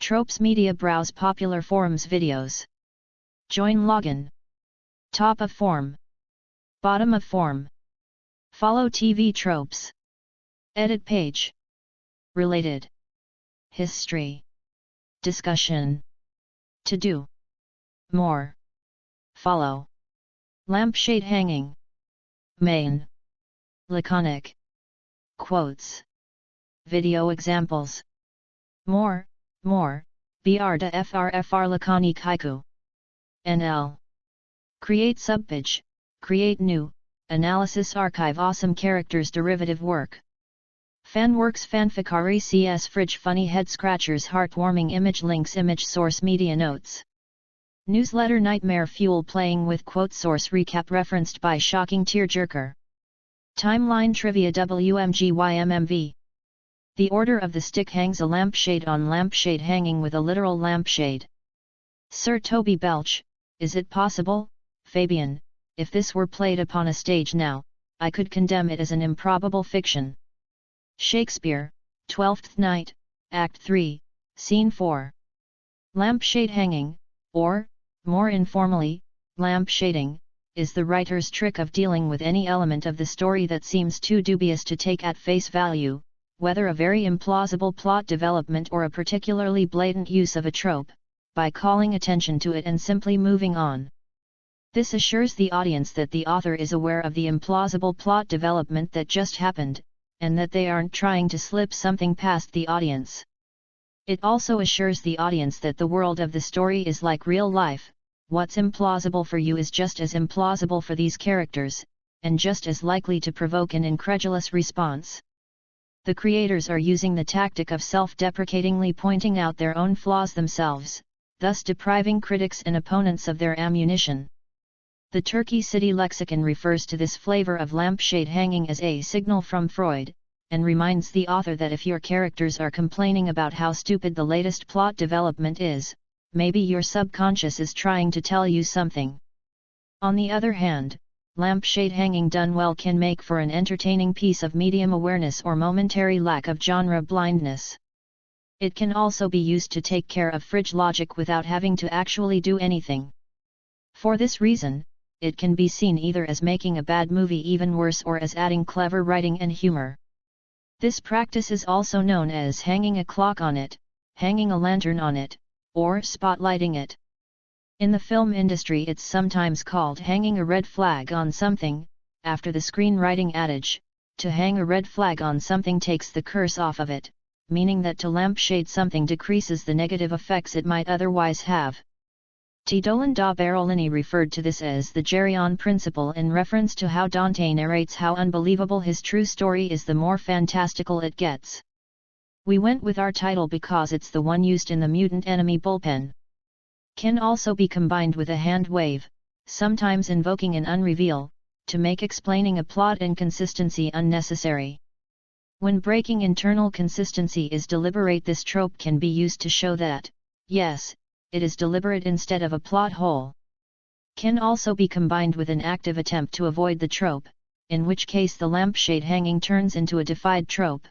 Tropes Media. Browse popular forums videos. Join login. Top of form. Bottom of form. Follow TV tropes. Edit page. Related. History. Discussion. To do. More. Follow. Lampshade hanging. Main. Laconic. Quotes. Video examples. More. Br de frfr laconic haiku. NL. Create subpage. Create new. Analysis archive. Awesome characters. Derivative work. Fanworks. Fanficari. CS fridge. Funny head scratchers. Heartwarming image links. Image source. Media notes. Newsletter. Nightmare fuel. Playing with quote. Source recap referenced by shocking tearjerker. Timeline trivia. WMGYMMV. The order of the stick hangs a lampshade on lampshade hanging with a literal lampshade. Sir Toby Belch. Is it possible, Fabian, if this were played upon a stage now, I could condemn it as an improbable fiction. Shakespeare, Twelfth Night, Act 3, Scene 4. Lampshade hanging, or, more informally, lampshading, is the writer's trick of dealing with any element of the story that seems too dubious to take at face value, whether a very implausible plot development or a particularly blatant use of a trope, by calling attention to it and simply moving on. This assures the audience that the author is aware of the implausible plot development that just happened, and that they aren't trying to slip something past the audience. It also assures the audience that the world of the story is like real life. What's implausible for you is just as implausible for these characters, and just as likely to provoke an incredulous response. The creators are using the tactic of self-deprecatingly pointing out their own flaws themselves, thus depriving critics and opponents of their ammunition. The Turkey City lexicon refers to this flavor of lampshade hanging as a signal from Freud, and reminds the author that if your characters are complaining about how stupid the latest plot development is, maybe your subconscious is trying to tell you something. On the other hand, lampshade hanging done well can make for an entertaining piece of medium awareness or momentary lack of genre blindness. It can also be used to take care of fridge logic without having to actually do anything. For this reason, it can be seen either as making a bad movie even worse or as adding clever writing and humor. This practice is also known as hanging a clock on it, hanging a lantern on it, or spotlighting it. In the film industry it's sometimes called hanging a red flag on something, after the screenwriting adage, to hang a red flag on something takes the curse off of it, meaning that to lampshade something decreases the negative effects it might otherwise have. T. Dolan da Barolini referred to this as the Geryon principle in reference to how Dante narrates how unbelievable his true story is the more fantastical it gets. We went with our title because it's the one used in the Mutant Enemy bullpen. Can also be combined with a hand wave, sometimes invoking an unreveal, to make explaining a plot inconsistency unnecessary. When breaking internal consistency is deliberate, this trope can be used to show that, yes, it is deliberate instead of a plot hole. Can also be combined with an active attempt to avoid the trope, in which case the lampshade hanging turns into a defied trope.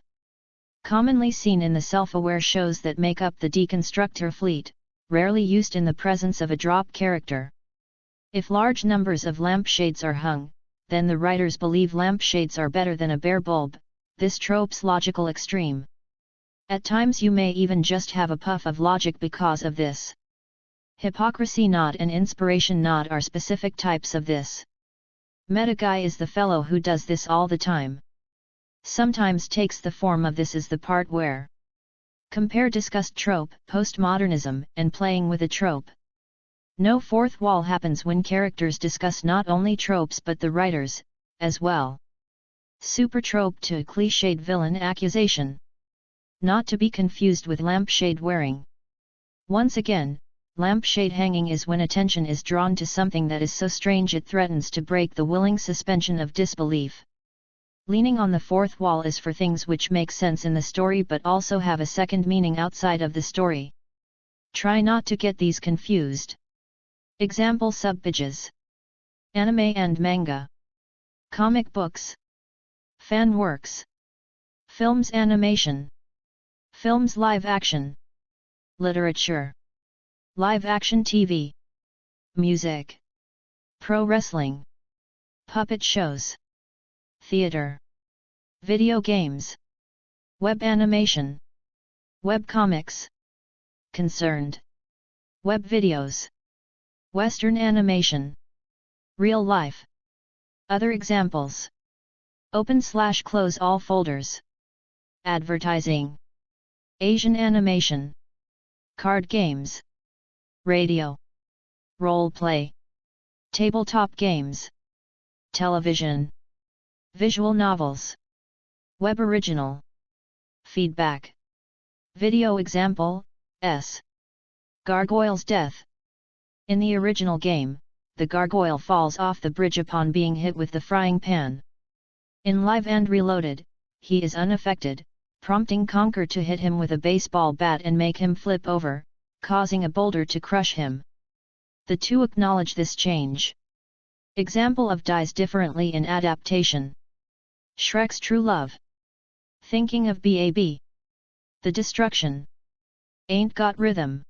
Commonly seen in the self-aware shows that make up the deconstructor fleet, rarely used in the presence of a drop character. If large numbers of lampshades are hung, then the writers believe lampshades are better than a bare bulb, this trope's logical extreme. At times you may even just have a puff of logic because of this. Hypocrisy knot and inspiration knot are specific types of this. Meta guy is the fellow who does this all the time. Sometimes takes the form of this is the part where. Compare discussed trope, postmodernism, and playing with a trope. No fourth wall happens when characters discuss not only tropes but the writers, as well. Super trope to cliched villain accusation. Not to be confused with lampshade wearing. Once again, lampshade hanging is when attention is drawn to something that is so strange it threatens to break the willing suspension of disbelief. Leaning on the fourth wall is for things which make sense in the story but also have a second meaning outside of the story. Try not to get these confused. Example subpages. Anime and manga. Comic books. Fan works. Films animation. Films live action. literature, live action TV, music, pro wrestling, puppet shows, theater, video games, web animation, web comics, concerned, web videos, Western animation, real life. Other examples: open/close all folders, advertising, Asian animation, card games, radio, role play, tabletop games, television, visual novels, web original, feedback. Video example: S. Gargoyle's death. In the original game, the gargoyle falls off the bridge upon being hit with the frying pan. In Live and Reloaded, he is unaffected, prompting Conker to hit him with a baseball bat and make him flip over, causing a boulder to crush him. The two acknowledge this change. Example of dies differently in adaptation: Shrek's True Love. Thinking of BAB. The Destruction. Ain't Got Rhythm.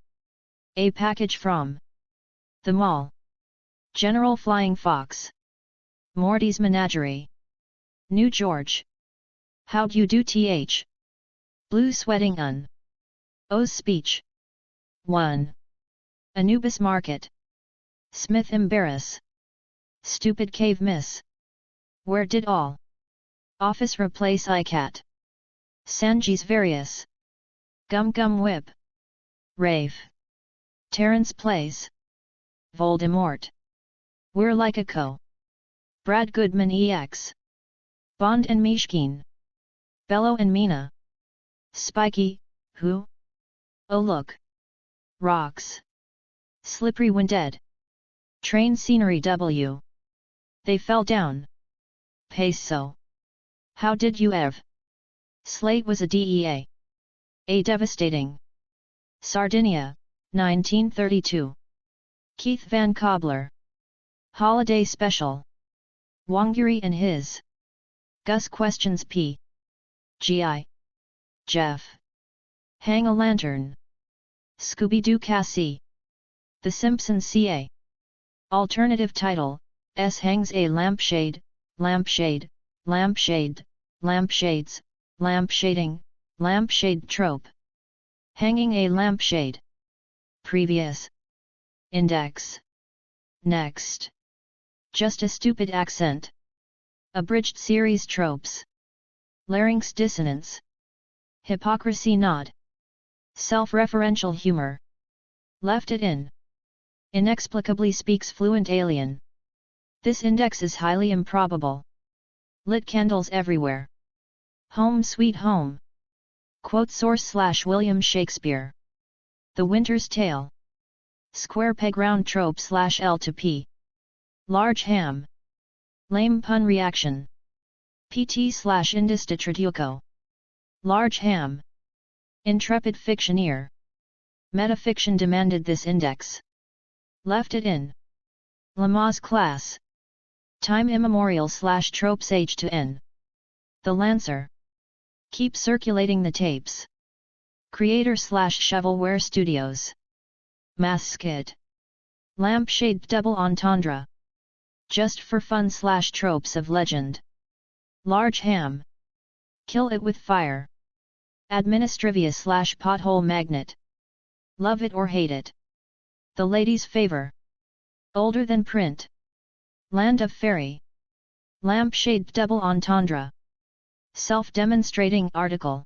A Package From the Mall. General Flying Fox. Morty's Menagerie. New George. How'd You Do Th. Blue Sweating Un. O's Speech. 1. Anubis Market. Smith Embarrass. Stupid Cave Miss. Where Did All Office Replace iCat. Sanji's Various. Gum Gum Whip. Rave. Terrence Plays. Voldemort. We're Like a Co. Brad Goodman EX. Bond and Mishkin. Bello and Mina. Spiky, Who? Oh Look. Rocks. Slippery When Dead. Train Scenery W. They Fell Down. Peso. How Did You Ev? Slate Was a DEA. A Devastating. Sardinia, 1932. Keith Van Cobbler. Holiday Special. Wanguri and His. Gus Questions P. G.I. Jeff. Hang a Lantern. Scooby-Doo Cassie. The Simpsons CA. Alternative title: S hangs a lampshade, lampshade, lampshade, lampshades, lampshading, lampshade trope. Hanging a lampshade. Previous. Index. Next. Just a Stupid Accent. Abridged series tropes. Larynx dissonance. Hypocrisy nod. Self-referential humor. Left it in. Inexplicably speaks fluent alien. This index is highly improbable. Lit candles everywhere. Home Sweet Home. Quote source /William Shakespeare. The Winter's Tale. Square peg round trope /L to P. Large ham. Lame pun reaction. PT/Indus de Tritiuco. Large ham. Intrepid fictioneer. Metafiction demanded this index. Left it in. Lamaze class. Time immemorial /tropes H to N. The Lancer. Keep circulating the tapes. Creator /Shovelware Studios. Mass Skit. Lampshade double entendre. Just for fun /tropes of legend. Large ham. Kill it with fire. Administrivia /pothole magnet. Love it or hate it. The lady's favor. Older than print. Land of fairy. Lampshade double entendre. Self-demonstrating article.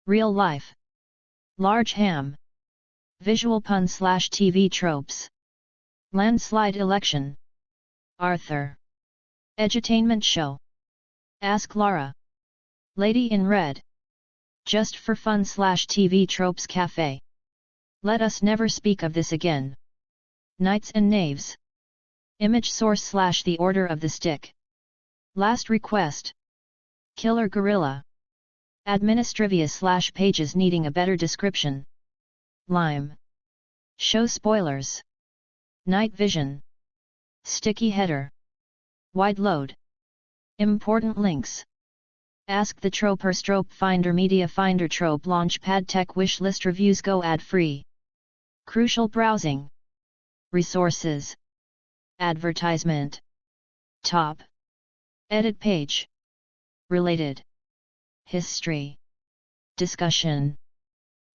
Real life. Large ham. Visual pun /TV tropes. Landslide election. Arthur. Edutainment show. Ask Lara. Lady in Red. Just for fun /TV tropes cafe. Let us never speak of this again. Knights and Knaves. Image source /The Order of the Stick. Last request. Killer Gorilla. Administrivia /pages needing a better description. Lime. Show spoilers. Night vision. Sticky header. Wide load. Important links. Ask the Troper Strope Finder Media Finder Trope Launchpad Tech Wish List Reviews Go Ad Free. Crucial Browsing. Resources. Advertisement. Top. Edit page. Related. History. Discussion.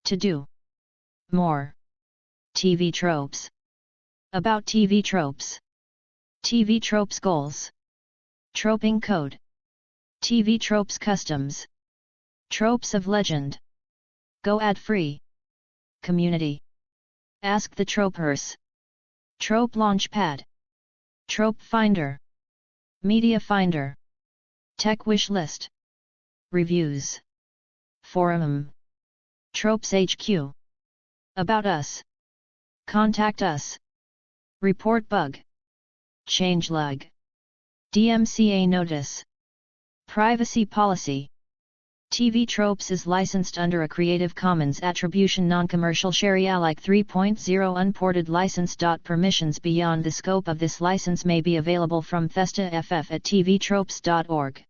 To do. More. TV tropes. About TV tropes. TV tropes goals. Troping code. TV tropes customs. Tropes of legend. Go ad free. Community. Ask the Tropers. Trope Launchpad. Trope Finder. Media Finder. Tech Wish List. Reviews. Forum. Tropes HQ. About us. Contact us. Report bug. Changelog. DMCA notice. Privacy policy. TV Tropes is licensed under a Creative Commons Attribution Non-Commercial Share Alike 3.0 Unported license. Permissions beyond the scope of this license may be available from Thesta FF at tvtropes.org.